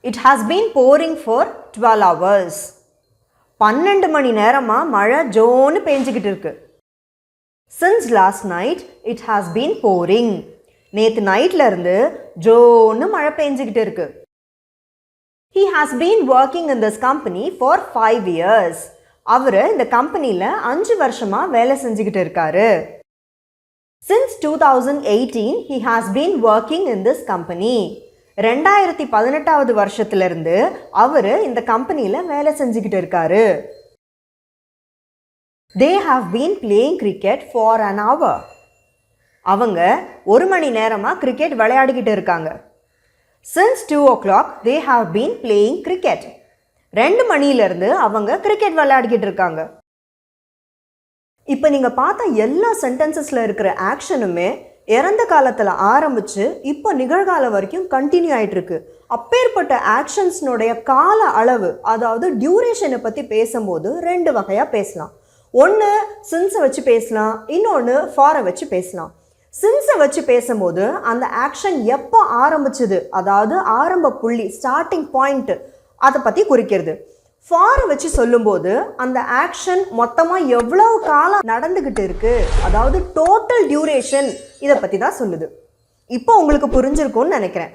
It has been pouring for 12 hours. 12 மணி நேரமா மழை ஜோன்னு பெஞ்சிக்கிட்டு இருக்கு. Since last night, it has been pouring. நேத்து நைட்ல இருந்து ஜோன்னு மழை பெஞ்சிக்கிட்டு இருக்கு. He has been working in this company for 5 years. அவரு இந்த கம்பெனில 5 வருஷமா வேலை செஞ்சுக்கிட்டு இருக்காரு. Since 2018, he has been working in this company. 2018வது வருஷத்திலிருந்து அவரு இந்த கம்பெனில வேலை செஞ்சுக்கிட்டு இருக்காரு. They have been playing cricket for an hour. அவங்க 1 மணி நேரமா கிரிக்கெட் விளையாடிக்கிட்டு இருக்காங்க. Since 2 o'clock, they have been playing cricket. 2 மணியிலிருந்து அவங்க கிரிக்கெட் விளையாடிக்கிட்டு இருக்காங்க. இப்போ நீங்கள் பார்த்த எல்லா சென்டென்சஸில் இருக்கிற ஆக்ஷனுமே இறந்த காலத்தில் ஆரம்பித்து இப்போ நிகழ்காலம் வரைக்கும் கண்டினியூ ஆகிட்டுருக்கு. அப்பேற்பட்ட ஆக்ஷன்ஸ்னுடைய கால அளவு, அதாவது டியூரேஷனை பற்றி பேசும்போது 2 வகையாக பேசலாம். ஒன்று சின்ஸை வச்சு பேசலாம், இன்னொன்று ஃபாரை வச்சு பேசலாம். சின்ஸை வச்சு பேசும்போது அந்த ஆக்ஷன் எப்போ ஆரம்பிச்சுது, அதாவது ஆரம்ப புள்ளி, ஸ்டார்டிங் பாயிண்ட்டு, அதை பற்றி குறிக்கிறது. ஃபாரை வச்சு சொல்லும்போது அந்த ஆக்ஷன் மொத்தமாக எவ்வளவு காலம் நடந்துக்கிட்டு இருக்கு, அதாவது டோட்டல் டியூரேஷன், இதை பற்றி தான் சொல்லுது. இப்போ உங்களுக்கு புரிஞ்சிருக்கும்னு நினைக்கிறேன்.